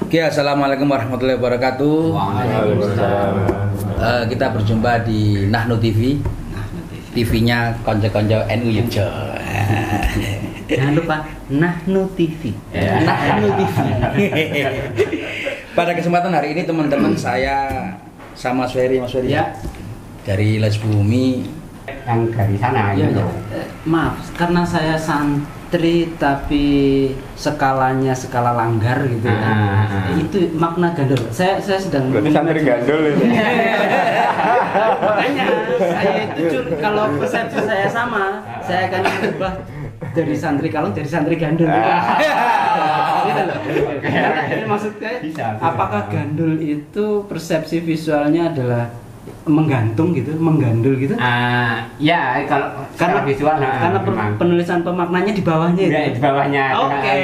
Oke, assalamualaikum warahmatullahi wabarakatuh. Waalaikumsalam. Kita berjumpa di Nahnu TV. TV-nya konco-konco NU Yogyo. Jangan lupa Nahnu TV. Nahnu TV. Pada kesempatan hari ini teman-teman saya sama Mas Ferry Ya. dari Les Bumi. Yang dari sana Ya, gitu. maaf, karena saya santri tapi skalanya skala langgar gitu kan. Itu makna gandul. Saya sedang Berarti santri gandul ini. Makanya saya itu kalau persepsi saya sama, saya akan berubah dari santri kalong jadi santri gandul. Gitu loh. Karena ini maksudnya Bisa. apakah gandul itu persepsi visualnya adalah menggantung gitu, menggandul gitu? Ya kalau Karena visual karena penulisan pemaknanya di bawahnya itu. ya, di bawahnya. Oke.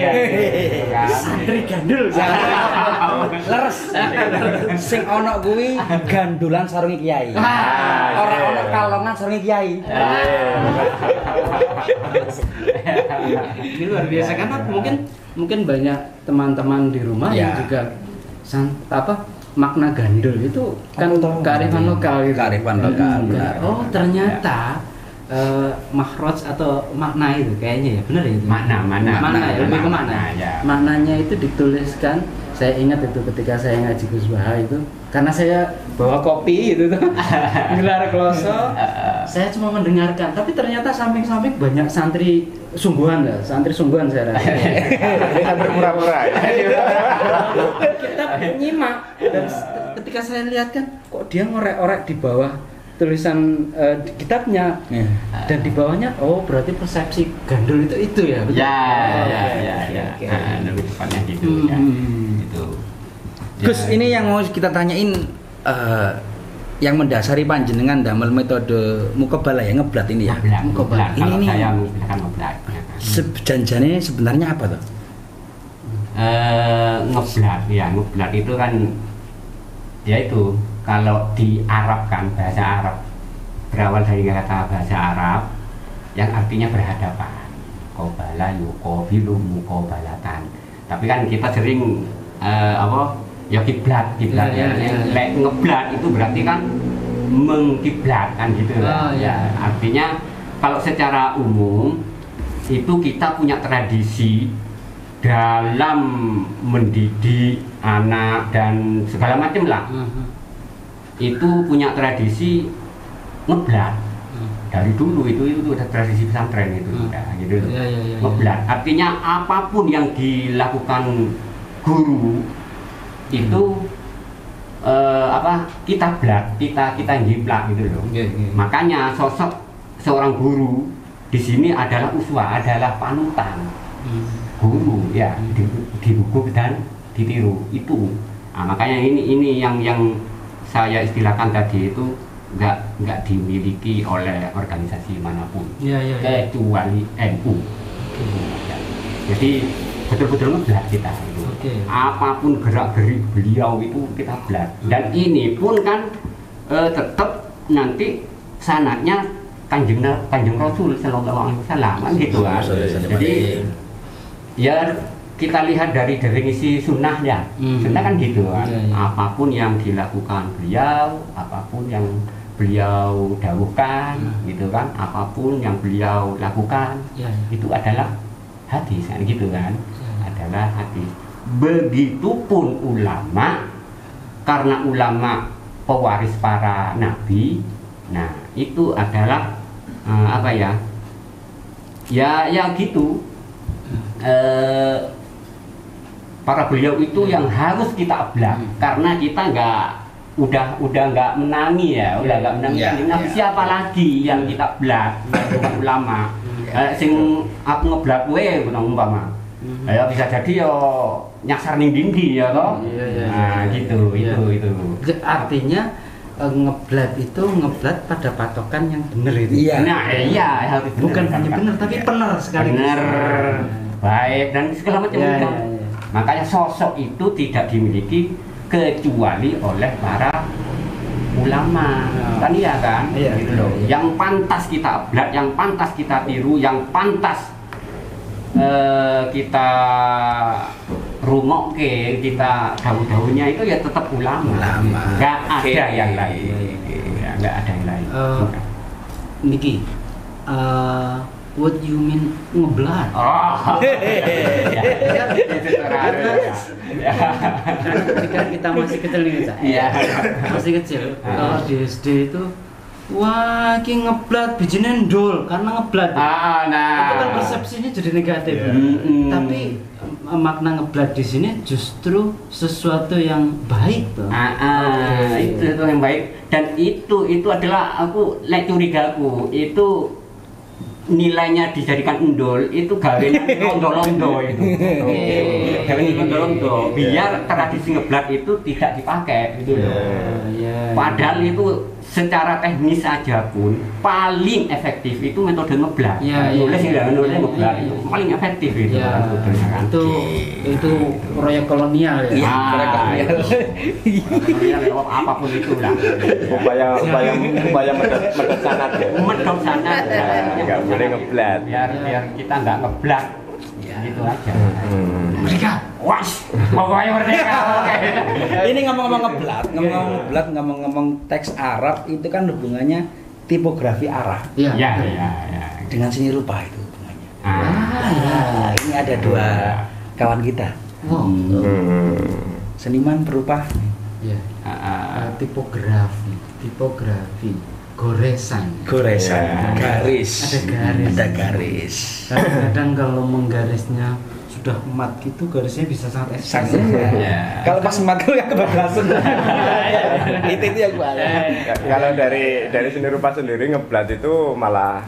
Santri gandul. Leres. Sing ono kuwi gandulan sarungi kiai. Ora ono kalongan sarungi kiai. Ini luar biasa karena mungkin banyak teman-teman di rumah yang juga makna gandul itu kan kearifan lokal gitu. Kearifan lokal, benar. Oh, ternyata mahraj atau makna itu kayaknya ya, benar ya itu. Mana Ya, lebih ke makna. Ya. Maknanya itu dituliskan, saya ingat itu ketika saya ngaji Gus Baha itu, karena saya bawa kopi gitu tuh, gelar kloso, saya cuma mendengarkan, tapi ternyata samping-samping banyak santri sungguhan saya rasa. Santri pura-pura ya. Kita nyimak dan ketika saya lihat kan, kok dia ngorek-orek di bawah tulisan di kitabnya dan di bawahnya, oh berarti persepsi gandul itu ya, betul? Ya. Oke. Lebih tepatnya gitu ya. Itu. Gus, ini yang mau kita tanyain yang mendasari panjenengan damel metode mukabala ya, ngeblat ini ya. Ngeblat. Ini Kalau nih. saya menggunakan ngeblat. Janjane sebenarnya apa tuh? Ngeblat itu kan ya itu kalau di Arab kan, bahasa Arab berawal dari kata bahasa Arab yang artinya berhadapan. Qobala yuqabilu muqabalatan. Tapi kan kita sering ya kiblat Ya. Lek ngeblat itu berarti kan mengkiblat kan gitu ya. Artinya kalau secara umum itu kita punya tradisi dalam mendidik anak dan segala macam lah. Itu punya tradisi ngeblat. Dari dulu itu udah tradisi pesantren itu udah gitu. Ngeblat artinya apapun yang dilakukan guru itu kita blat, kita jiplak gitu loh. Makanya sosok seorang guru di sini adalah uswah, adalah panutan. Guru ya di buku dan ditiru itu. Makanya ini yang saya istilahkan tadi itu nggak dimiliki oleh organisasi manapun kecuali NU. Ya. Jadi betul-betul ngeblat kita itu. Apapun gerak-gerik beliau itu kita blat. Dan ini pun kan tetap nanti sanadnya Kanjeng Rasul Sallallahu Alaihi Wasallam kan gitu kan. Jadi ya kita lihat dari definisi sunnahnya. Sunnah kan gitu kan. Apapun yang dilakukan beliau, apapun yang beliau dawuhkan gitu kan, apapun yang beliau lakukan itu adalah hadis kan gitu kan. Adalah hadis. Begitupun ulama, karena ulama pewaris para nabi. Nah, itu adalah ya gitu. Para beliau itu yang harus kita ablak karena kita udah nggak menangi ya, udah nggak menangi. Siapa lagi yang kita blak? Bukan ulama. Sing aku ngeblak kowe umpama. Ya bisa jadi yo nyasar ning dindi ya toh. Nah, gitu. Itu. Artinya ngeblat itu ngeblat pada patokan yang benar itu. Iya. Nah, harus Bukan hanya benar tapi benar sekali. Benar. Baik dan segala macam itu. Makanya sosok itu tidak dimiliki kecuali oleh para ulama. Kan iya kan? Gitu loh. Yang pantas kita ablak, yang pantas kita tiru, yang pantas kita ngerumokke kita daun-daunnya itu ya tetap ulama. Nggak ada yang lain. Ya, nggak ada yang lain. Niki, what you mean ngeblat? Oh. Ketika kita masih kecil nih, Cak. Iya. Masih kecil. Kalau di SD itu wah, ki ngeblat bijinya ndol karena ngeblat. Itu kan persepsinya jadi negatif. Tapi makna ngeblat di sini justru sesuatu yang baik tuh. Itu yang baik dan itu adalah aku curigaku itu nilainya dijadikan endol itu gawennya londo-londo itu. Gawennya londo-londo biar tradisi ngeblat itu tidak dipakai gitu loh. Padahal itu secara teknis saja pun paling efektif itu metode ngeblat. Nulis ngeblat itu paling efektif itu kan. Itu proyek kolonial ya. Proyek kolonial apapun itu lah. Upaya medot sanat ya. Medot sanat. Enggak boleh ngeblat. Biar kita enggak ngeblat. Gitu aja. Merdeka. Was. Pokoknya merdeka. Ini ngomong-ngomong ngeblat, ngomong-ngomong teks Arab itu kan hubungannya tipografi Arab. Iya. Dengan seni rupa itu hubungannya. Ini ada dua kawan kita. Seniman perupa. Tipografi. Goresan, garis. Ada garis. Kadang-kadang kalau menggarisnya sudah mat gitu, garisnya bisa sangat ekspresif. Kalau pas mat itu ya kebablasan. Itu yang Kalau dari seni rupa sendiri ngeblat itu malah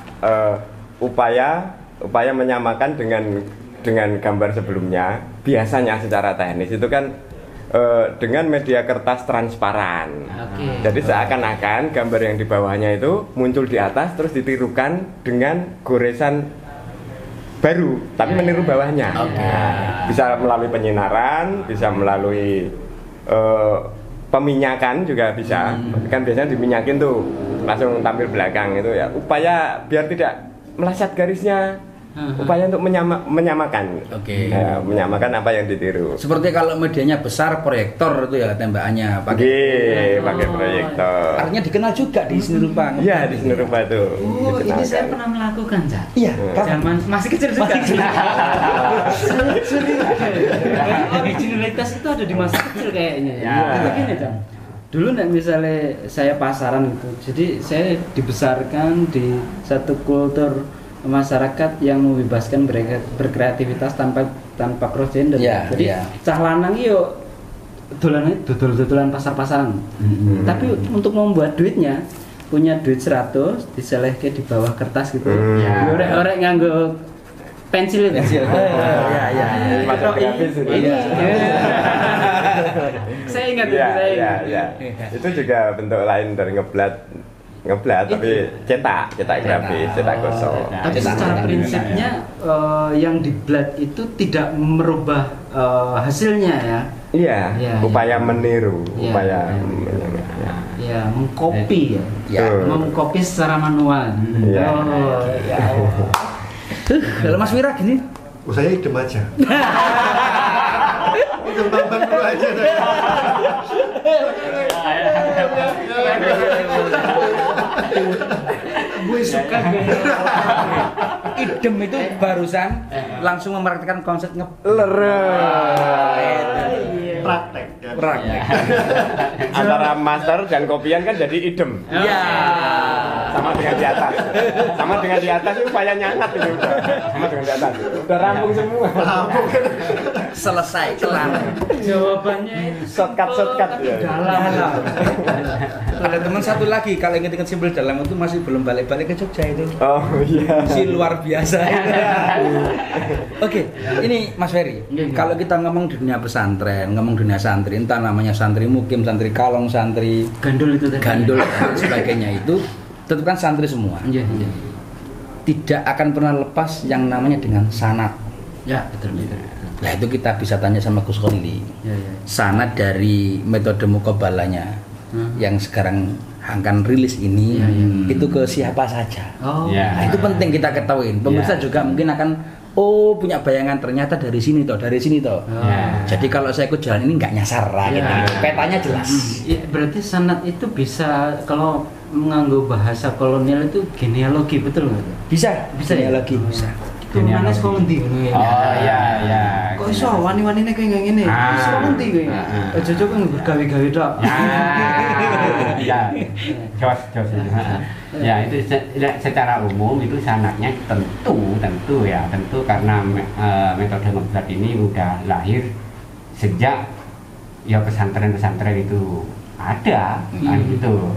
upaya menyamakan dengan gambar sebelumnya. Biasanya secara teknis itu kan dengan media kertas transparan. Jadi seakan-akan gambar yang di bawahnya itu muncul di atas terus ditirukan dengan goresan baru, tapi meniru bawahnya. Bisa melalui penyinaran, bisa melalui peminyakan juga bisa. Kan biasanya diminyakin tuh langsung tampil belakang itu ya. Upaya biar tidak meleset garisnya. Upaya untuk menyamakan, menyamakan apa yang ditiru. Seperti kalau medianya besar, proyektor itu ya tembakannya pakai proyektor. Artinya dikenal juga di seni rupa. Iya, di seni rupa itu. Ini saya pernah melakukan, Cak. Iya, zaman masih kecil juga. Originalitas itu ada di masa kecil kayaknya. Begini, Cak. Dulu misalnya saya pasaran gitu, jadi saya dibesarkan di satu kultur masyarakat yang membebaskan mereka berkreativitas tanpa cross gender. Jadi cah lanang yo dodolan pasar-pasaran. Tapi untuk membuat duitnya punya duit 100 diselehke di bawah kertas gitu. Orek-orek nganggo pensil itu. Macam grafis itu. Saya ingat Itu juga bentuk lain dari ngeblat tapi cetak grafis, cetak gosok. Tapi secara prinsipnya yang diblat itu tidak merubah hasilnya ya. Iya, upaya meniru, mengcopy mengcopy secara manual. Kalau Mas Wira gini, saya idem aja. Kembang dulu aja. Gue suka idem itu barusan langsung mempraktikkan konsep praktek. Antara master dan kopian kan jadi idem. Sama dengan di atas itu upaya nyangat ini udah. Sama dengan di atas. Udah rampung semua. Selesai, kelar. Jawabannya itu Shortcut ya. dalam. Ada teman satu lagi kalau ingat simbol dalam itu masih belum balik-balik ke Jogja itu. Oh iya. Si luar biasa. Oke, ini Mas Ferry. Kalau kita ngomong dunia pesantren, ngomong dunia santri, entah namanya santri mukim, santri kalong, santri gandul itu tadi. Gandul dan sebagainya itu tetap kan santri semua. Tidak akan pernah lepas yang namanya dengan sanad. Ya, betul. Nah itu kita bisa tanya sama Gus Kholi. Sanad dari metode muqabalanya yang sekarang akan rilis ini itu ke siapa saja. Nah, itu penting kita ketahui. Pemirsa juga mungkin akan oh punya bayangan ternyata dari sini toh. Jadi kalau saya ikut jalan ini nggak nyasar lah gitu. Petanya jelas. Ya, berarti sanad itu bisa kalau mengganggu bahasa kolonial itu genealogi, betul nggak? Bisa genealogi bisa. Turunannya sekolah nanti. Oh iya. Kok iso wani-wanine kayak ngene? Sekolah nanti kowe. Aja coba bergawe-gawe tok. Iya. Jos. Ya itu secara umum itu sanadnya tentu karena metode ngeblat ini udah lahir sejak ya pesantren itu ada kan gitu.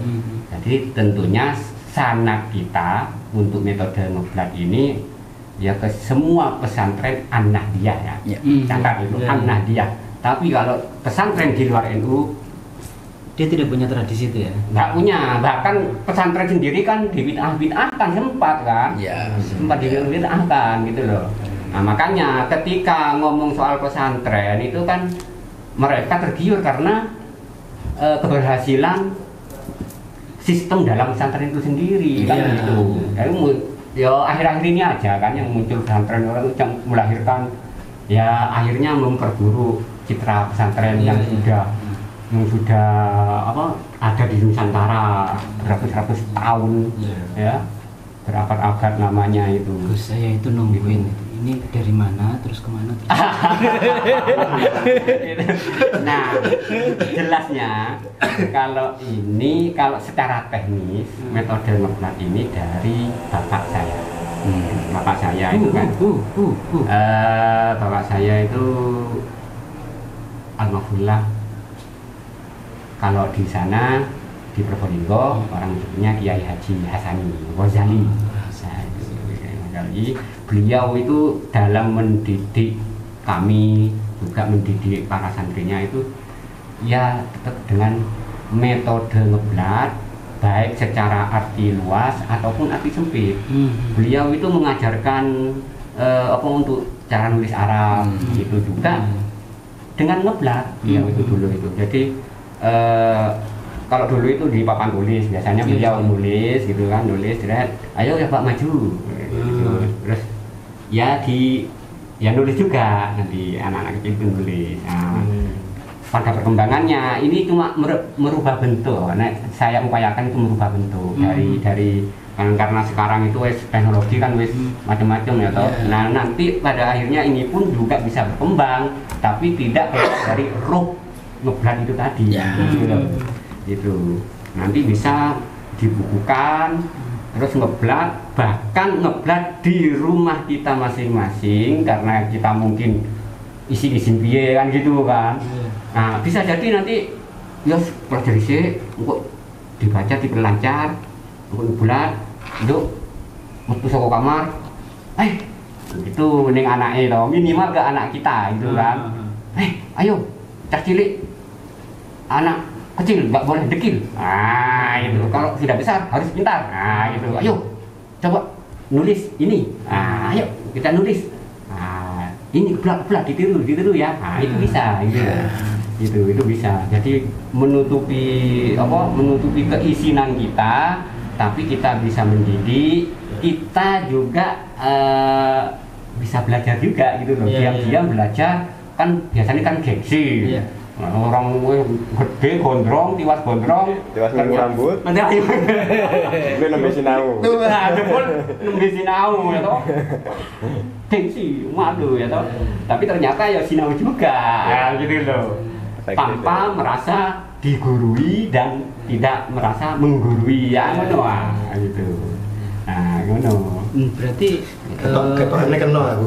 Jadi tentunya sanad kita untuk metode ngeblat ini ya ke semua pesantren An-Nahdiyah ya. Catat itu An-Nahdiyah. Tapi kalau pesantren di luar NU dia tidak punya tradisi itu ya? Nggak punya, bahkan pesantren sendiri kan dibid'ah-bid'ahkan sempat kan? Sempat dibid'ahkan gitu loh. Nah makanya ketika ngomong soal pesantren itu kan mereka tergiur karena keberhasilan sistem dalam pesantren itu sendiri kan gitu. Ya akhir-akhir ini aja kan yang muncul pesantren orang yang melahirkan ya akhirnya memperburuk citra pesantren yang sudah ada di Nusantara beratus-ratus tahun ya berabad-abad namanya itu. Terus saya itu nungguin ini dari mana terus kemana terus. Nah jelasnya kalau secara teknis metode ngeblat ini dari bapak saya. Bapak saya itu kan bapak saya itu almarhumlah. Kalau di sana di Probolinggo orang sebutnya Kiai Haji Hasani Ghazali. Beliau itu dalam mendidik kami juga mendidik para santrinya itu ya tetap dengan metode ngeblat baik secara arti luas ataupun arti sempit. Beliau itu mengajarkan untuk cara nulis Arab itu juga dengan ngeblat beliau itu dulu itu. Jadi kalau dulu itu di papan tulis biasanya beliau nulis gitu kan, nulis ayo ya Pak maju gitu. Terus ya nulis juga nanti anak-anak kecil itu nulis. Nah, pada perkembangannya ini cuma merubah bentuk. Nah, saya upayakan itu merubah bentuk dari karena sekarang itu teknologi kan macam-macam ya toh. Nah nanti pada akhirnya ini pun juga bisa berkembang tapi tidak dari roh ngeblat itu tadi gitu. Nanti bisa dibukukan terus ngeblat, bahkan ngeblat di rumah kita masing-masing karena kita mungkin isi-isi biaya kan gitu kan. Nah bisa jadi nanti ya pelajari sih untuk dibaca diperlancar untuk bulat untuk metu saka kamar itu ning anake to minimal ke anak kita itu kan. Ayo cah cilik anak kecil nggak boleh dekil. Itu kalau sudah besar harus pintar. Gitu. Ayo coba nulis ini. Ayo kita nulis. Ini keblak ditiru ya. Itu bisa gitu. Itu bisa. Jadi menutupi keizinan kita, tapi kita bisa mendidik, kita juga bisa belajar juga gitu loh. Diam-diam belajar kan biasanya kan gengsi. Orang gede gondrong, tiwas nganggo rambut. Ini nembe sinau. Tuh, ada pun nembe sinau ya toh. Gengsi, malu ya toh. Tapi ternyata ya sinau juga. Ya gitu loh. Tanpa merasa digurui dan tidak merasa menggurui ya ngono gitu. Nah, ngono. Berarti ketokane kena aku.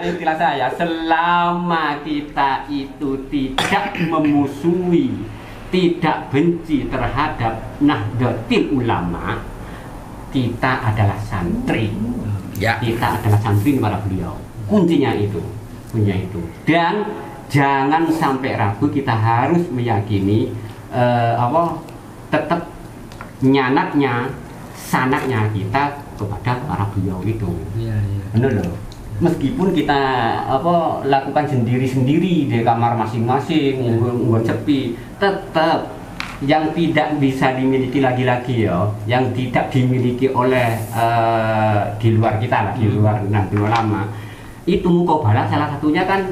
Istilah saya selama kita itu tidak memusuhi, tidak benci terhadap Nahdlatul Ulama, kita adalah santri. Kita adalah santri kepada beliau. Kuncinya itu. Dan jangan sampai ragu, kita harus meyakini tetap sanadnya kita kepada para beliau itu. Benar loh. meskipun kita lakukan sendiri-sendiri di kamar masing-masing, nggon sepi, tetap yang tidak bisa dimiliki lagi-lagi ya, yang tidak dimiliki oleh di luar kita lah, di luar Nahdlatul Ulama, itu muqabalah salah satunya kan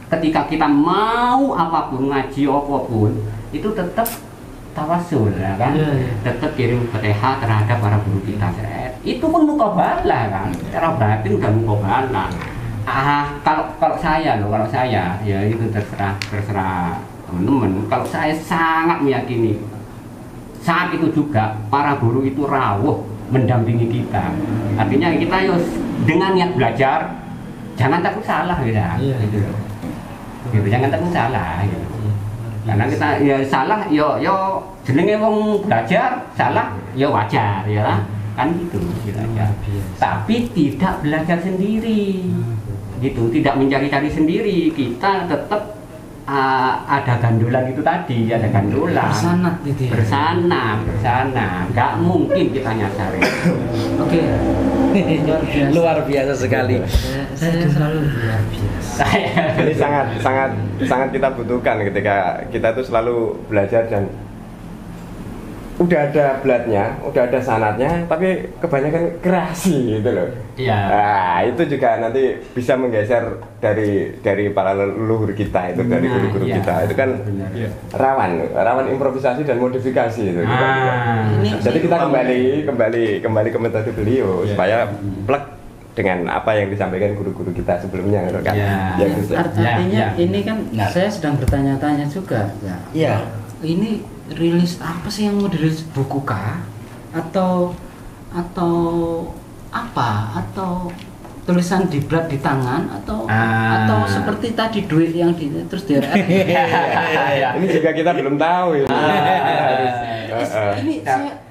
ketika kita mau apapun, ngaji apapun, itu tetap tawasul ya kan, tetap kirim Fatihah terhadap para guru kita. Itu pun muqabalah kan, secara batin udah muqabalah. Kalau saya ya itu terserah teman-teman. Kalau saya sangat meyakini saat itu juga para guru itu rawuh mendampingi kita. Artinya kita dengan niat belajar, jangan takut salah gitu loh. Gitu, jangan takut salah gitu. Karena kita ya salah yo jenenge wong belajar, salah ya wajar ya kan gitu aja. Tapi tidak belajar sendiri. Gitu, tidak mencari-cari sendiri. Kita tetap ada gandolan itu tadi, ada gandolan bersanat gitu ya? Bersanat, nggak mungkin kita nyasar. Oke. Luar biasa sekali. Saya selalu luar biasa. Jadi sangat kita butuhkan ketika kita tuh selalu belajar dan udah ada belatnya, udah ada sanatnya, tapi kebanyakan kreasi gitu loh. Iya. Nah, itu juga nanti bisa menggeser dari para leluhur kita itu, dari guru-guru kita. Itu kan rawan improvisasi dan modifikasi itu. Jadi kita kembali ke metode beliau supaya plek dengan apa yang disampaikan guru-guru kita sebelumnya kan. Artinya ini kan saya sedang bertanya-tanya juga. Iya. Ini rilis apa sih yang mau dirilis, buku kah atau apa, atau tulisan diblat di tangan atau seperti tadi duit yang terus di ini juga kita belum tahu ini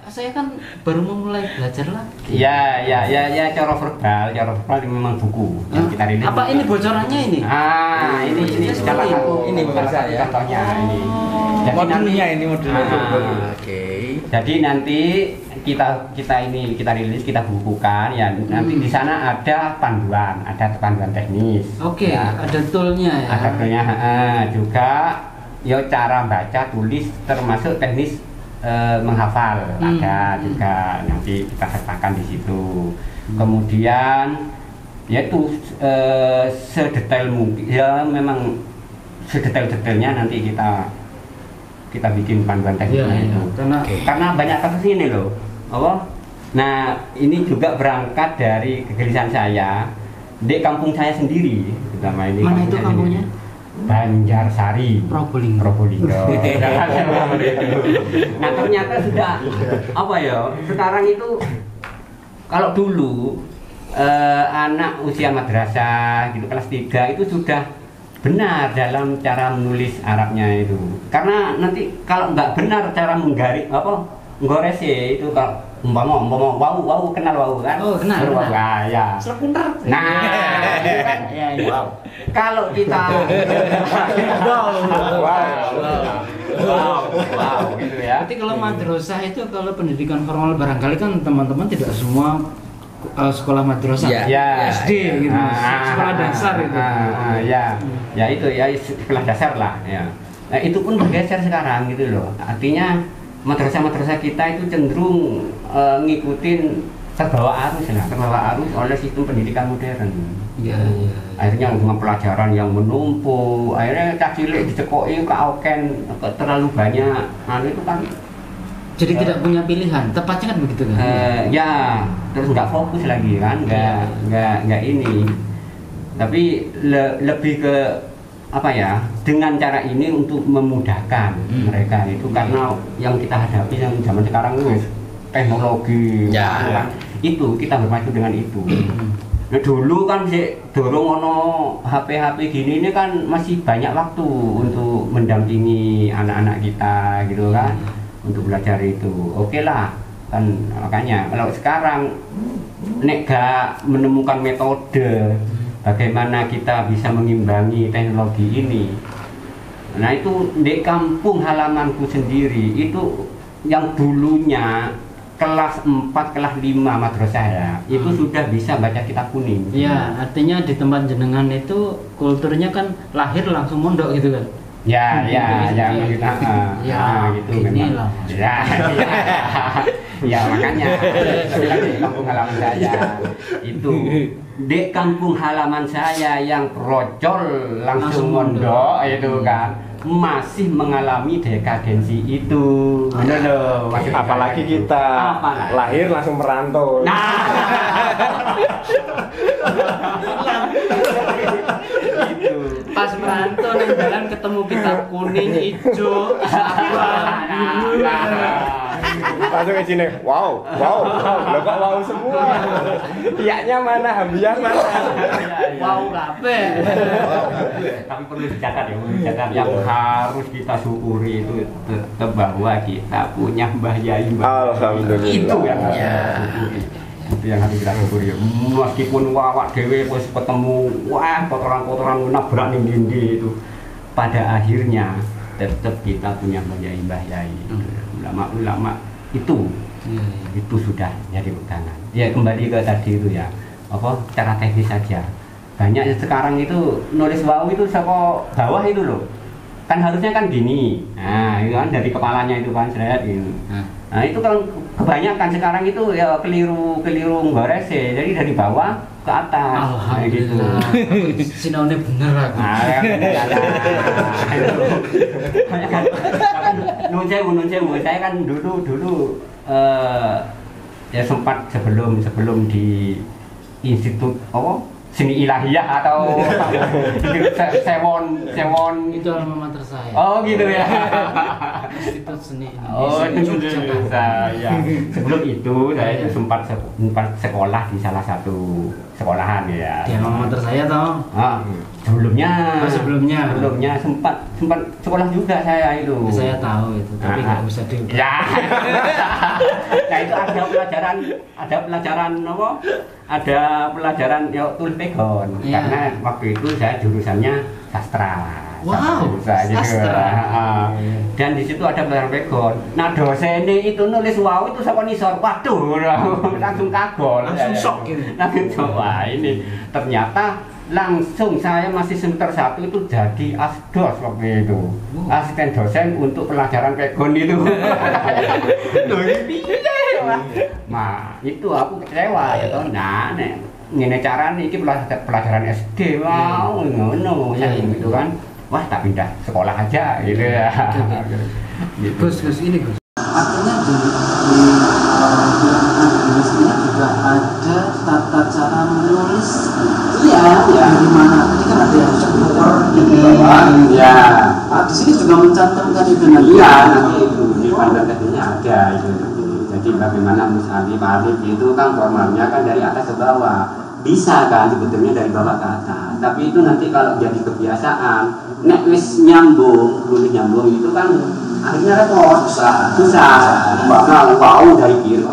saya kan baru memulai belajar lagi. Ya, cara verbal memang buku yang kita rilis. Apa ini bocorannya ini? Ini salah satu contohnya ini. Modulnya. Oke. Jadi nanti kita rilis, kita bukukan ya. Nanti di sana ada panduan teknis. Oke, ya. ada toolnya ya. Ada toolnya juga ya, cara baca tulis termasuk teknis menghafal ada juga, nanti kita sertakan di situ. Kemudian yaitu sedetail mungkin ya, memang sedetail-detailnya nanti kita bikin panduan teknisnya itu. Karena banyak kasus ini loh. Nah, ini juga berangkat dari kegelisahan saya di kampung saya sendiri. Mana itu kampungnya? Banjarsari, Probolinggo. Nah, ternyata sudah sekarang itu kalau dulu anak usia madrasah gitu kelas 3 itu sudah benar dalam cara menulis Arabnya itu. Karena nanti kalau nggak benar cara menggores itu, kalau umpama wau kenal wau kan? Oh, kenal. Ya. Selepunter. Nah, itu kan wow. Kalau kita wow gitu ya. Berarti kalau madrasah itu, kalau pendidikan formal barangkali kan teman-teman tidak semua sekolah madrasah, SD gitu, sekolah dasar itu. Ya itu ya sekolah dasar lah ya. Nah, itu pun bergeser sekarang gitu loh. Artinya madrasah kita itu cenderung ngikutin terbawa arus oleh sistem pendidikan modern. Akhirnya dengan pelajaran yang menumpuk, akhirnya cah cilik dicekoki kaoken terlalu banyak. Nah, itu kan jadi tidak punya pilihan, tepatnya kan begitu kan? Ya, terus nggak fokus lagi kan, nggak ini. Tapi lebih ke dengan cara ini untuk memudahkan mereka itu, karena yang kita hadapi yang zaman sekarang itu teknologi, kan, itu kita bermaju dengan itu. Nah, dulu kan dorong ono HP gini ini kan masih banyak waktu untuk mendampingi anak-anak kita gitu kan. Untuk belajar itu oke lah kan. Makanya kalau sekarang nek gak menemukan metode bagaimana kita bisa mengimbangi teknologi ini, nah itu di kampung halamanku sendiri itu yang dulunya kelas 4, kelas 5 madrasah ya, itu sudah bisa baca kitab kuning. Iya, artinya di tempat jenengan itu kulturnya kan lahir langsung mondok gitu kan? Ya, Ya, gitu inilah. memang. Ya, makanya di kampung halaman saya itu di kampung halaman saya yang procol langsung mondok itu kan masih mengalami dekadensi itu. Benar loh. Apalagi kita lahir langsung merantau. Nah. Gitu. Pas merantau nih jalan ketemu kitab kuning hijau Langsung ke sini, wow, lo kok wow semua? Iyanya mana, hambiah mana? wow kabeh. Tapi perlu dicatat ya, yang harus kita syukuri itu tetap bahwa kita punya Mbah Yai. Alhamdulillah. Itu yang itu yang harus kita syukuri. Meskipun wawak dewe wis ketemu kotoran-kotoran nabrak ning dindi itu, pada akhirnya tetap kita punya Mbah Yai. Ulama-ulama itu sudah jadi pegangan. Ya kembali ke tadi itu ya, cara teknis saja. Banyak sekarang itu nulis wau itu sama bawah itu loh. Kan harusnya kan gini. Nah, itu kan dari kepalanya itu kan seret gitu. Nah, itu kan kebanyakan sekarang itu ya keliru ngorese. Jadi dari bawah ke atas. Nah, gitu. Sinone bener aku. Nah, kan nun sewu. Saya kan dulu ya sempat sebelum di institut seni ilahiyah atau sewon Itu alma mater saya. Oh gitu ya. Institut seni. Itu saya. Sebelum itu saya sempat sekolah di salah satu sekolahan ya. Di alma mater saya toh. Sebelumnya sempat sekolah juga saya itu. Saya tahu itu, tapi nggak bisa di. Ya. Nah itu ada pelajaran Ada pelajaran tulis pegon. Ya. Karena waktu itu saya jurusannya sastra. Wow, sastra. Dan di situ ada pelajaran pegon. Nah dosennya itu nulis wow itu sama nisor. Waduh, langsung kagol. Langsung shock gitu. Langsung shock. Wah ini ternyata langsung saya masih semester 1 itu jadi asdos waktu itu. Asisten dosen untuk pelajaran pegon itu. Nah, itu aku kecewa ya toh. Nah, ngene carane iki pelajaran SD mau ngono gitu kan. Wah, tak pindah sekolah aja gitu ya. Gus ini Gus. Artinya di Indonesia juga ada tata cara menulis. Iya. Di mana tadi kan ada yang super di bawah. Ya. Di sini juga mencantumkan itu nanti. Iya, nanti itu di panduan teknisnya ada itu. Jadi bagaimana musalif alif itu kan formalnya kan dari atas ke bawah. Bisa kan sebetulnya dari bawah ke atas. Tapi itu nanti kalau jadi kebiasaan, nek wis nyambung itu kan akhirnya repot, susah. Nah, bau dari kiri,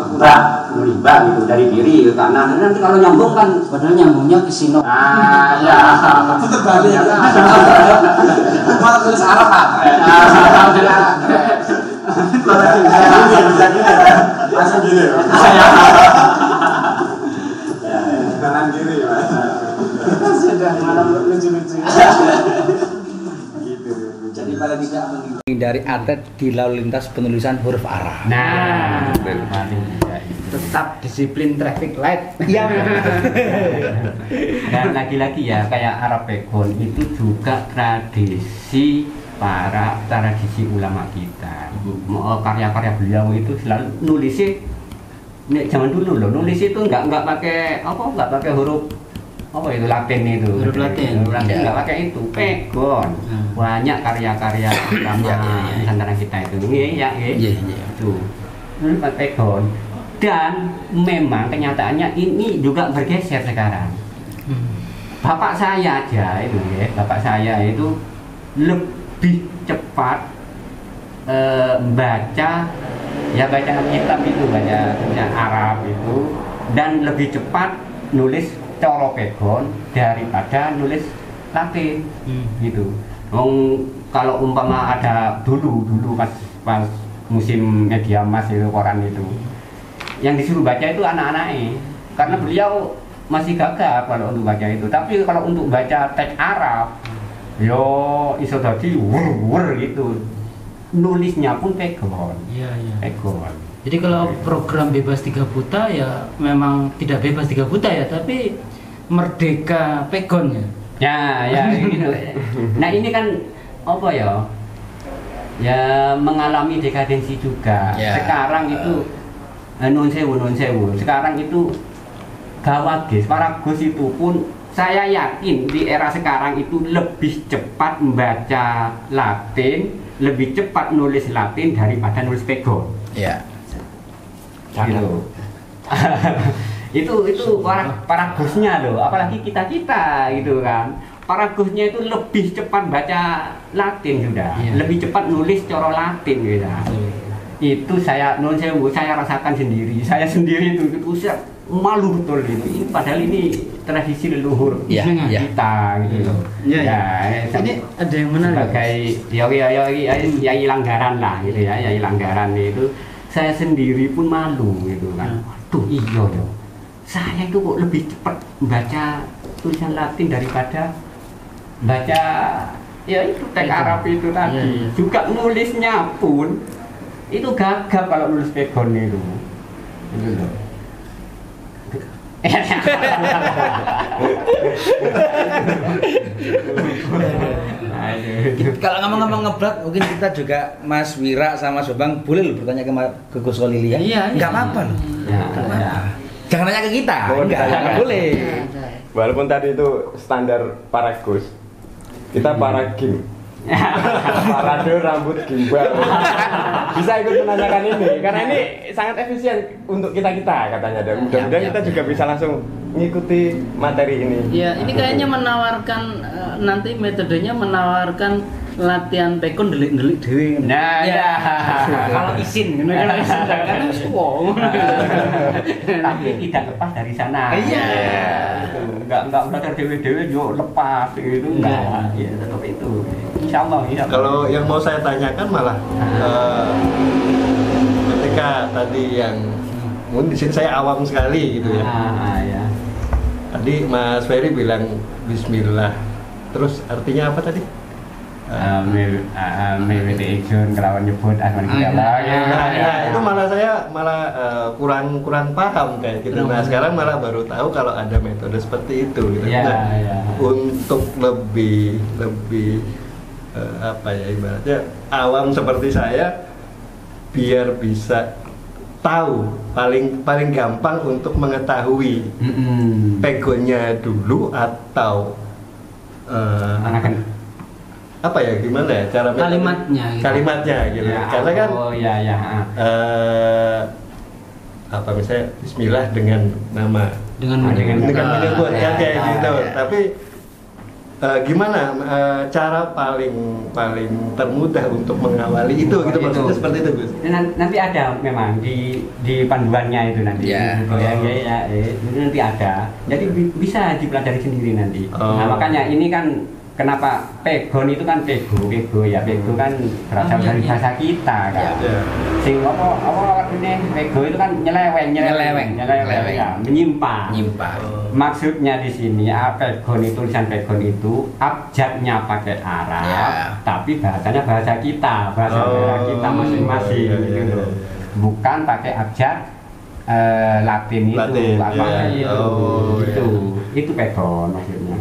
riba gitu dari kiri ke kanan. Nanti kalau nyambung kan Padahal nyambungnya ke sini. ya. Itu terbalik ya. Malah tulis Arab kan. Langsung gini ya. Kanan kiri ya. Sudah malam lucu-lucu. Gitu. Jadi paling tidak Menghindari atlet di lalu lintas penulisan huruf Arab. Nah, Tetap disiplin traffic light. Iya. Dan lagi-lagi ya kayak Arab Pegon itu juga tradisi ulama kita. Karya-karya beliau itu selalu nulisnya zaman dulu loh, nulis itu nggak pakai huruf itu Latin itu. Huruf Latin nggak pakai itu pegon. Banyak karya-karya ulama Nusantara kita itu. Iya. Itu pegon. Dan memang kenyataannya ini juga bergeser sekarang. Bapak saya itu lebih cepat baca kitab itu, baca Arab itu, dan lebih cepat nulis coro pegon daripada nulis Latin gitu. Kalau umpama ada dulu pas musim media emas itu koran itu yang disuruh baca itu anak-anaknya. Karena beliau masih gagap kalau untuk baca itu. Tapi kalau untuk baca teks Arab, yo iso dadi wur gitu. Nulisnya pun pegon. Iya. Pegon. Jadi kalau program bebas 3 buta ya memang tidak bebas 3 buta ya, tapi merdeka pegon ya. Ya gitu. Nah ini kan apa ya? Ya mengalami dekadensi juga. Ya. Sekarang itu nun sewu. Sekarang itu gawat guys. Para Gus itu pun saya yakin di era sekarang itu lebih cepat membaca Latin, lebih cepat nulis Latin daripada nulis pegon. Ya. Gitu. itu para Gusnya loh, apalagi kita gitu kan. Para Gusnya itu lebih cepat baca Latin sudah, lebih cepat nulis coro Latin gitu. Itu saya rasakan sendiri. Saya sendiri itu malu betul ini. Padahal ini tradisi leluhur kita gitu loh. Ini ada yang menarik. Sebagai Yai Langgaran lah gitu ya, Yai Langgaran itu saya sendiri pun malu gitu kan. Tuh iya loh. Saya itu kok lebih cepat baca tulisan Latin daripada baca ya itu teks Arab itu tadi. Juga nulisnya pun itu gagap kalau nulis pegon itu. Itu loh. Kalau ngomong-ngomong ngeblat, mungkin kita juga Mas Wira sama Mas Bambang boleh loh bertanya ke Gus Kholili ya? Iya. Nggak apa-apa loh. Jangan nanya ke kita. Nggak boleh. Walaupun tadi itu standar para Gus, kita para Gim. Parade rambut gimbal. Bisa ikut menanyakan ini karena ini sangat efisien untuk kita katanya. Dan mudah-mudahan kita juga bisa langsung mengikuti materi ini. Iya, ini kayaknya menawarkan nanti metodenya menawarkan latihan pegon delik-delik dewe. Nah, ya. Kalau isin kan karena suwong. Tapi tidak lepas dari sana. Iya. Enggak belajar dewe-dewe yo lepas gitu enggak. Ya tetap itu. Insyaallah. Kalau yang mau saya tanyakan malah ketika tadi yang mungkin di sini saya awam sekali gitu ya. Ya. Tadi Mas Ferry bilang Bismillah. Terus artinya apa tadi? Mewete iksun kelawan nyebut asman kita itu malah saya kurang paham kayak gitu. Nah sekarang malah baru tahu kalau ada metode seperti itu gitu. Untuk lebih apa ya ibaratnya awam seperti saya biar bisa tahu paling gampang untuk mengetahui pegonnya dulu atau apa ya gimana ya cara kalimatnya gitu ya, karena kan apa misalnya Bismillah dengan nama dengan menyebut kan kayak gitu tapi gimana cara paling termudah untuk mengawali itu gitu maksudnya seperti itu Gus. Nanti ada memang di panduannya itu nanti nanti ada jadi bisa dipelajari sendiri nanti. Nah makanya ini kan kenapa pegon itu kan pego kan berasal dari bahasa kita kan. Sing apa artinya pego itu kan nyeleweng ya, menyimpang. Maksudnya di sini pegon itu tulisan pegon itu abjadnya pakai Arab, tapi bahasanya bahasa kita, kita masing-masing gitu loh. Bukan pakai abjad Latin itu, itu pegon maksudnya.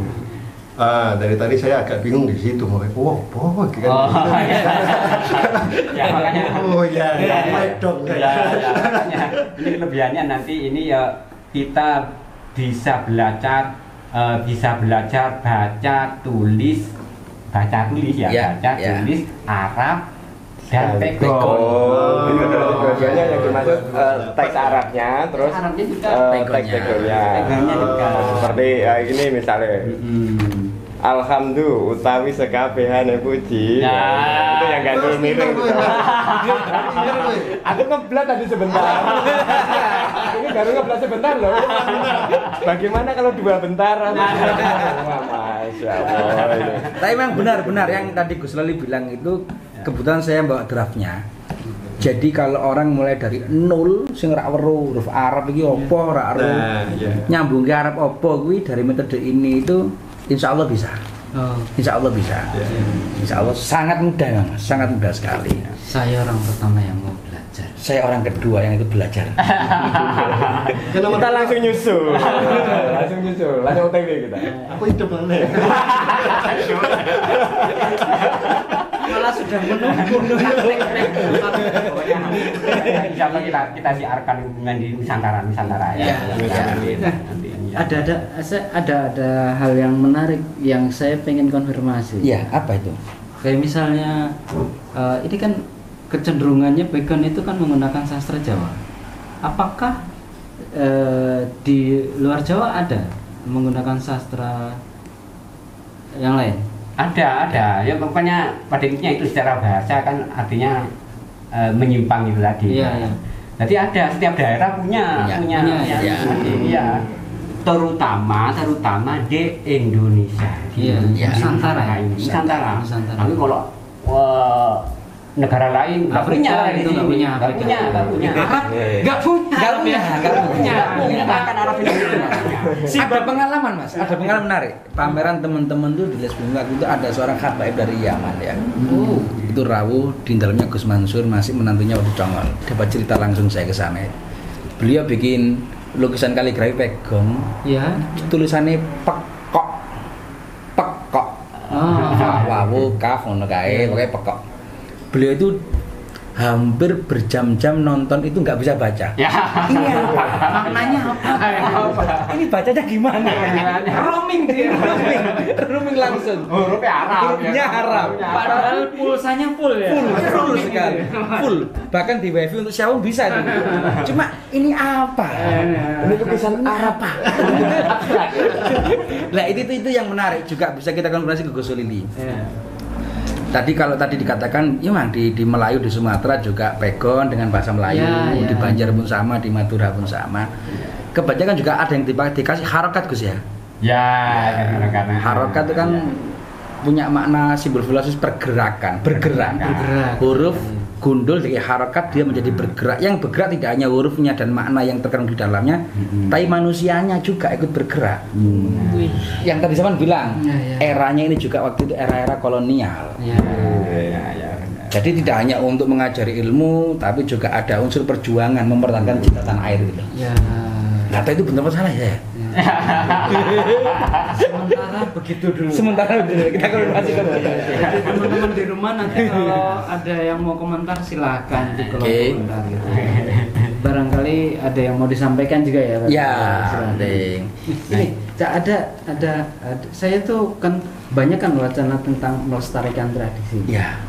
Dari tadi saya agak bingung di situ mau makanya ini kelebihannya nanti ini ya kita bisa belajar baca tulis tulis Arab dan pegon. Ini berarti dua-duanya yang dimaksud teks Arabnya, terus teks pegonnya juga. Seperti ini misalnya. Alhamdulillah utawi sekabehane puji. Itu yang gandul miring itu. Aku ngeblat tadi sebentar. Ini baru ngeblat sebentar loh. Bagaimana kalau dua bentar? Masya Allah. Tapi memang benar yang tadi Gus Lali bilang itu kebetulan saya bawa draftnya. Jadi kalau orang mulai dari nol sing ra weruh huruf Arab iki apa ra weruh. Nyambung ke Arab apa kuwi dari metode ini itu insya Allah bisa. Insya Allah bisa. Insya Allah sangat mudah, sangat mudah sekali. Saya orang pertama yang mau belajar. Saya orang kedua yang ikut belajar. Kita langsung nyusul. Langsung OTW kita. Aku hidup mana? Malah sudah menunggu. Insya Allah kita siarkan hubungan di Nusantara ya. Ada hal yang menarik yang saya pengen konfirmasi. Iya, apa itu? Kayak misalnya ini kan kecenderungannya Bacon itu kan menggunakan sastra Jawa. Apakah di luar Jawa ada menggunakan sastra yang lain? Ada. Ya pokoknya pada intinya itu secara bahasa kan artinya menyimpang itu tadi. Iya. Jadi ada setiap daerah punya ya. Terutama di Indonesia. Iya. Nusantara. Tapi kalau negara lain nggak punya. Bahkan Arab ini. Ada pengalaman Mas, ada pengalaman menarik. Pameran teman-teman tuh di Les Bungkak itu ada seorang habaib dari Yaman ya. Itu rawuh di dalamnya Gus Mansur masih menantunya waktu Congol. Dapat cerita langsung saya ke sana. Beliau bikin lukisan kaligrafi pegon. Iya. Tulisannya pekok. Wawu kaf ngono kae, pokoke pekok. Beliau itu hampir berjam-jam nonton itu nggak bisa baca. Ya. Ini apa? Maknanya apa? Ini bacanya gimana? Roaming langsung. Hurufnya Arab. Hurufnya Arab. Padahal pulsanya full ya. Full sekali. Full. Bahkan di wifi untuk Xiaomi bisa itu. Cuma ini apa? Ini lukisan Arab apa? Nah itu yang menarik juga bisa kita konfirmasi ke Gus Lili. Kalau tadi dikatakan, memang di Melayu di Sumatera juga pegon dengan bahasa Melayu, di Banjar pun sama, di Madura pun sama. Kebanyakan juga ada yang dikasih harokat Gus ya. Karena harokat itu kan punya makna simbol filosofis pergerakan, bergerak. Huruf gundul dari harokat dia menjadi bergerak. Yang bergerak tidak hanya hurufnya dan makna yang terkandung di dalamnya, tapi manusianya juga ikut bergerak. Yang tadi zaman bilang, eranya ini juga waktu itu era-era kolonial. Jadi tidak hanya untuk mengajari ilmu, tapi juga ada unsur perjuangan mempertahankan cinta tanah air gitu. Nah, itu benar apa salah ya? Sementara begitu kita konfirmasi ke teman-teman di rumah nanti kalau ada yang mau komentar silahkan di kolom komentar gitu. Barangkali ada yang mau disampaikan juga ya Pak? Ya, ini ada saya tuh kan banyak kan wacana tentang melestarikan tradisi. Ya.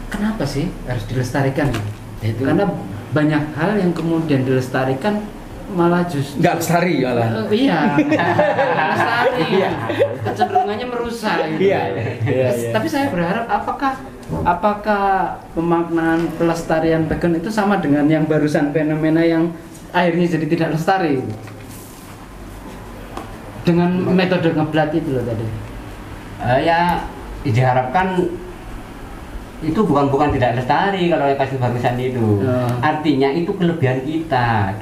Kenapa sih harus dilestarikan? Karena banyak hal yang kemudian dilestarikan malah justru nggak lestari malah. Iya. Lestari. Kecenderungannya merusak gitu. Iya. Tapi saya berharap apakah pemaknaan pelestarian Bacon itu sama dengan yang barusan fenomena yang akhirnya jadi tidak lestari dengan metode ngeblat itu loh tadi. Ya diharapkan itu bukan tidak lestari kalau yang kasih barusan itu. Artinya itu kelebihan kita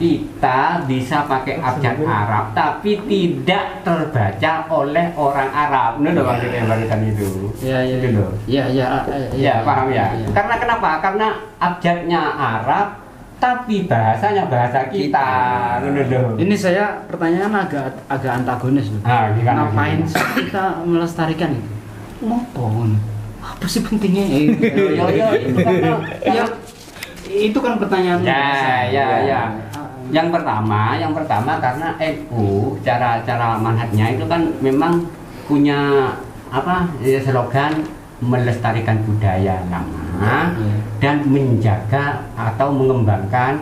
bisa pakai abjad Arab tapi tidak terbaca oleh orang Arab. Itu loh maksudnya yang barusan itu. Iya, paham ya. Karena kenapa? Karena abjadnya Arab tapi bahasanya bahasa kita. Ini saya pertanyaan agak antagonis loh. Ngapain kita melestarikan itu? Ngopon. Apa sih pentingnya? Itu kan pertanyaan. Ya. Yang pertama karena NU cara manhajnya itu kan memang punya slogan melestarikan budaya lama dan menjaga atau mengembangkan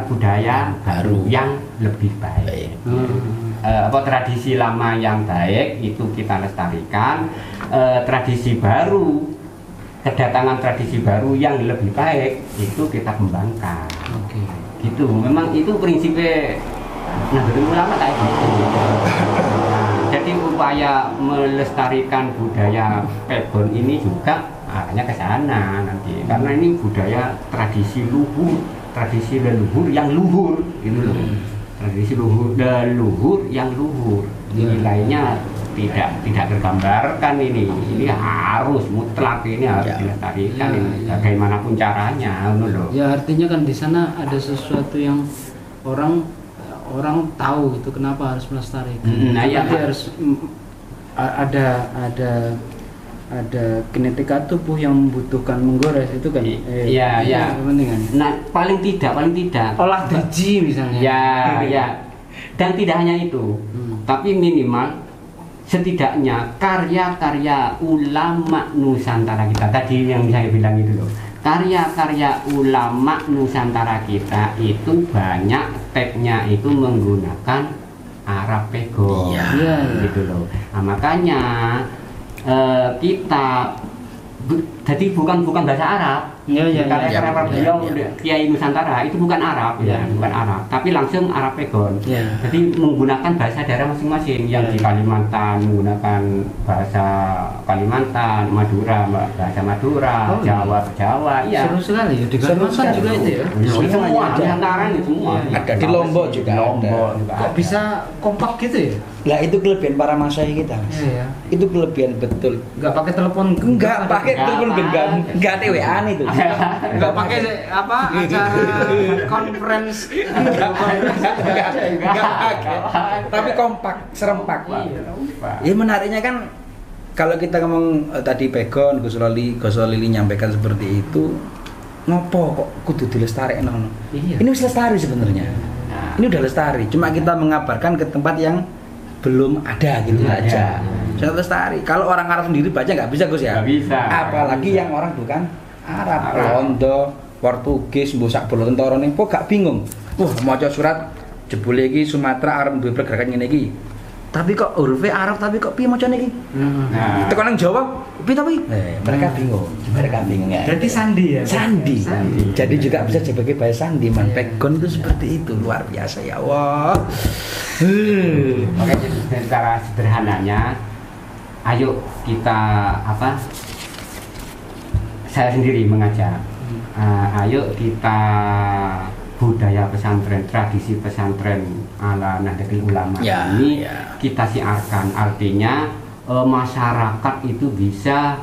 budaya baru yang lebih baik. Tradisi lama yang baik itu kita lestarikan, tradisi baru, kedatangan tradisi baru yang lebih baik itu kita kembangkan. Gitu. Memang itu prinsipnya Nahdlatul Ulama kayak gitu. Jadi upaya melestarikan budaya pegon ini juga arahnya ke sana nanti. Karena ini budaya tradisi leluhur yang luhur gitu loh. Tradisi leluhur yang luhur. Nilainya tidak tergambarkan ini harus mutlak, ini harus dilestarikan ini bagaimanapun caranya loh. Ya artinya kan di sana ada sesuatu yang orang tahu gitu kenapa harus melestarikan. Nah, ya harus ada genetika tubuh yang membutuhkan menggores itu kan. Iya. Kepentingan. Nah, paling tidak olah biji misalnya. Ya. Dan tidak hanya itu. Tapi minimal setidaknya karya-karya ulama Nusantara kita tadi yang saya bilang itu loh, karya-karya ulama Nusantara kita itu banyak teksnya itu menggunakan Arab pegon, gitu loh. Nah, makanya kita jadi bukan bahasa Arab. Karya-karya beliau Kiai Nusantara itu bukan Arab, bukan Arab, tapi langsung Arab pegon. Jadi menggunakan bahasa daerah masing-masing. Yang di Kalimantan menggunakan bahasa Kalimantan, Madura bahasa Madura, Jawa. Iya. Seru sekali ya di Kalimantan juga itu ya. Semua Nusantara itu semua. Ada di Lombok juga. Kok bisa kompak gitu ya? Lah itu kelebihan para masyayikh kita. Iya. Itu kelebihan betul. Enggak pakai telepon, Enggak pakai telepon genggam, enggak TWA-an itu. Enggak pakai acara conference. Enggak pakai. Tapi kompak, serempak. Ya menariknya kan kalau kita ngomong tadi pegon Gus Lili nyampaikan seperti itu, ngopo kok kudu dilestarikno. Ini wis lestari sebenarnya. Ini udah lestari, cuma kita mengabarkan ke tempat yang belum ada gitu aja. Sudah lestari. Kalau orang Arab sendiri baca nggak bisa Gus ya? Nggak bisa. Apalagi yang orang bukan Arab, Londo, Portugis, mbosak bolo tentara ning kok gak bingung. Maca surat jebule iki Sumatera arep duwe pergerakan ngene iki. Tapi kok hurufnya Arab tapi kok piye macane iki? Nah, tekan nang Jawa piye to iki? Mereka bingung ya. Jadi sandi ya. Sandi. Jadi juga bisa sebagai bahasa sandi, pegon itu seperti itu, luar biasa ya Allah. Makanya secara sederhananya, ayo kita saya sendiri mengajak, ayo kita budaya pesantren, tradisi pesantren ala Nahdlatul Ulama ini kita siarkan. Artinya masyarakat itu bisa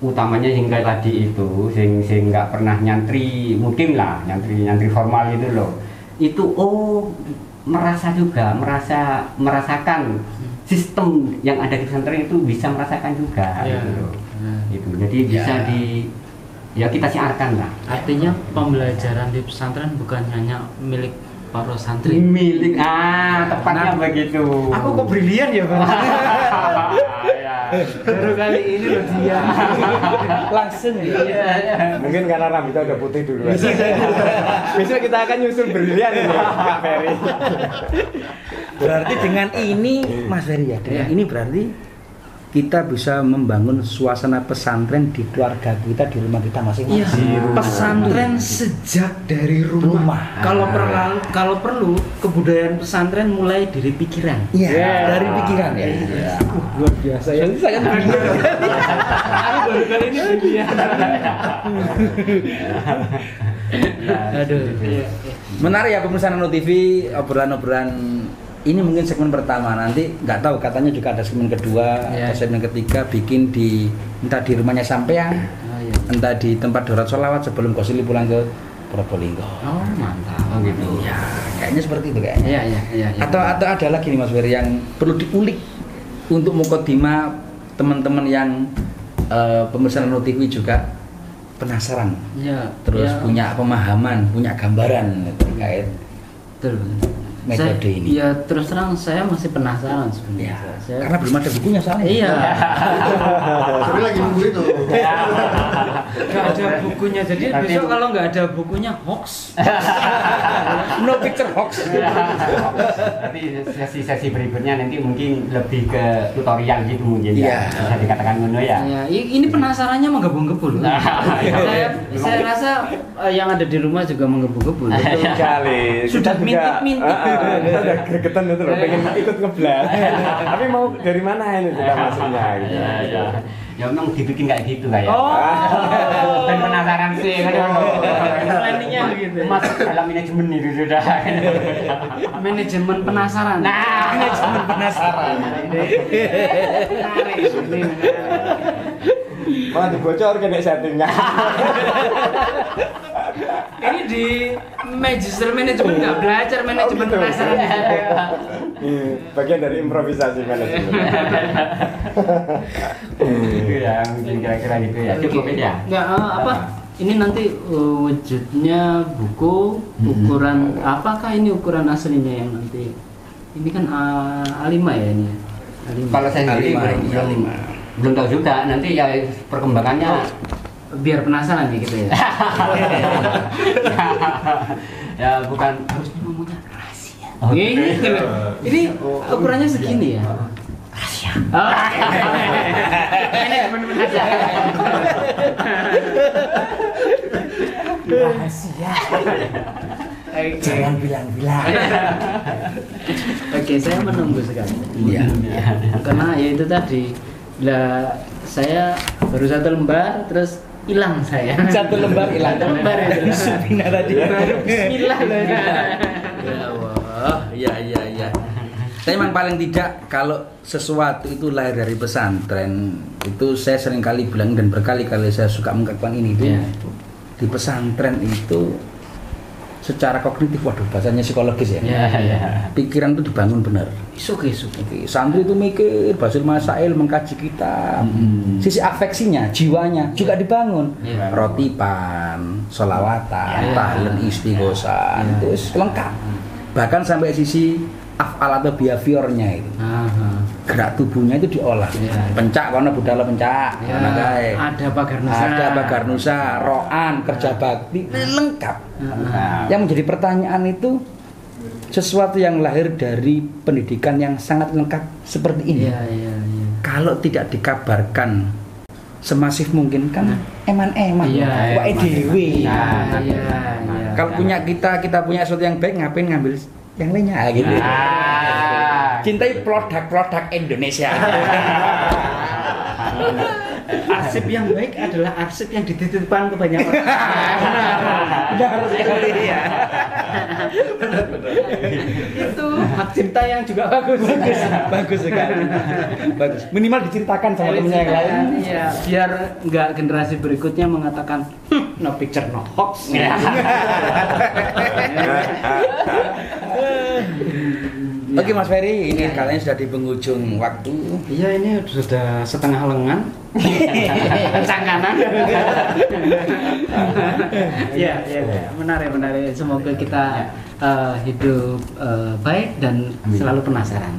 utamanya hingga tadi itu sing nggak pernah nyantri mukim lah, nyantri formal itu loh, itu merasakan sistem yang ada di pesantren itu bisa merasakan juga gitu loh. Gitu. Jadi bisa kita siarkan lah. Artinya pembelajaran di pesantren bukan hanya milik para santri. Tepatnya begitu. Aku kok brilian ya, Bang. Baru kali ini loh dia. Langsung ya. Mungkin karena rambutnya udah putih dulu. Besok kita akan nyusul brilian ini, Kak Ferry. Berarti dengan ini Mas Ferry ini berarti kita bisa membangun suasana pesantren di keluarga kita, di rumah kita masing-masing. Pesantren sejak dari rumah. Kalau perlu kebudayaan pesantren mulai dari pikiran. Dari pikiran ya. Luar biasa ya. Saya kan aku baru kali ini brilian. Aduh. Menarik ya pemirsa Nano TV, obrolan-obrolan ini mungkin segmen pertama, nanti nggak tahu katanya juga ada segmen kedua atau segmen ketiga bikin entah di rumahnya sampean, entah di tempat dorat sholawat sebelum Gosili pulang ke Probolinggo. Mantap gitu. Ya, kayaknya seperti itu kayaknya. Iya. Atau ada lagi nih Mas Ferry yang perlu diulik untuk mukadimah teman-teman yang pemirsa Nano TV juga penasaran. Terus punya pemahaman, punya gambaran terkait metode ini. Ya terus terang saya masih penasaran sebenarnya. Karena belum ada bukunya soalnya. Iya. Tapi lagi nunggu itu. Nggak ada bukunya, jadi besok kalau nggak ada bukunya hoax. No picture hoax. Nanti sesi berikutnya nanti mungkin lebih ke tutorial gitu mungkin bisa dikatakan ngono ya. Ini penasarannya menggebu-gebu. Saya rasa yang ada di rumah juga menggebu-gebu. Betul sekali. Sudah mintip-mintip kita udah gregetan itu loh, pengen ikut ngeblas. Tapi mau dari mana ini kita masuknya gitu. Ya. Ya memang dibikin kayak gitu kayak. Oh. Dan penasaran sih kan. Planningnya gitu. Masuk dalam manajemen itu sudah. Manajemen penasaran. Nah, manajemen penasaran. Menarik ini. Malah dibocor kena settingnya. Ini di magister manajemen nggak belajar manajemen gitu. penasaran. Bagian dari improvisasi manajemen. Itu ya, mungkin kira-kira gitu ya. Cukup ya. Nggak apa? Ini nanti wujudnya buku ukuran apakah ini ukuran aslinya yang nanti ini kan A5 ya ini. A5. Kalau saya sendiri belum tahu juga nanti ya perkembangannya Biar penasaran nih gitu ya. ya bukan Harusnya ngomongnya rahasia. Oh, Ini ukurannya segini ya. rahasia. Manajemen penasaran. Rahasia. Jangan bilang-bilang. Oke, saya menunggu sekali. Iya. Karena ya itu tadi, lah saya baru 1 lembar terus hilang saya. 1 lembar hilang. 1 lembar itu. Supina tadi. Baru bismillah loh. Ya Allah, ya. Tapi memang paling tidak kalau sesuatu itu lahir dari pesantren, itu saya seringkali bilang dan berkali-kali saya suka mengungkapkan ini itu. Ya. Di pesantren itu secara kognitif, waduh bahasanya psikologis ya. Ya. Pikiran itu dibangun benar. Oke. Santri itu mikir, basil masail, mengkaji kitab. Sisi afeksinya, jiwanya juga dibangun. Ya. Rotipan, sholawatan, Ya. tahlil, istighosah, itu lengkap. Bahkan sampai sisi af'al atau behaviornya itu. Gerak tubuhnya itu diolah. Ya. Pencak karena budala pencak, Ya. karena gaib. Ada pagar nusa. Ada bagar nusa, ro'an, kerja bakti, lengkap. Nah, Yang menjadi pertanyaan itu sesuatu yang lahir dari pendidikan yang sangat lengkap seperti ini. Iya. Kalau tidak dikabarkan semasif mungkin kan eman-eman, Iya. wae dhewe. Iya. Kalau punya kita punya sesuatu yang baik, ngapain ngambil yang lainnya gitu. Cintai produk-produk Indonesia. Arsip yang baik adalah arsip yang dititipkan ke banyak orang. Benar sekali ya. Itu hak cipta yang juga bagus. Bagus sekali. Bagus. Minimal diceritakan sama temennya yang lain. Iya, biar nggak generasi berikutnya mengatakan no picture no hoax. Oke Mas Ferry, ini kalian sudah di penghujung waktu. Iya, ini sudah setengah lengan. Kencang kanan. Iya, menarik. Semoga kita hidup baik dan selalu penasaran.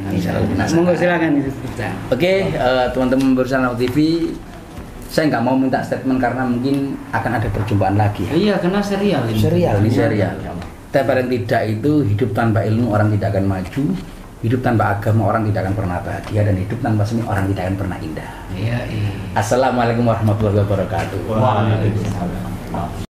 Monggo silakan kita. Oke, teman-teman Bersama TV, saya nggak mau minta statement karena mungkin akan ada perjumpaan lagi. Iya, karena serial ini. Serial. Tapi paling tidak itu hidup tanpa ilmu orang tidak akan maju, hidup tanpa agama orang tidak akan pernah bahagia, dan hidup tanpa seni orang tidak akan pernah indah. Iya. Assalamualaikum warahmatullahi wabarakatuh. Waalaikumsalam.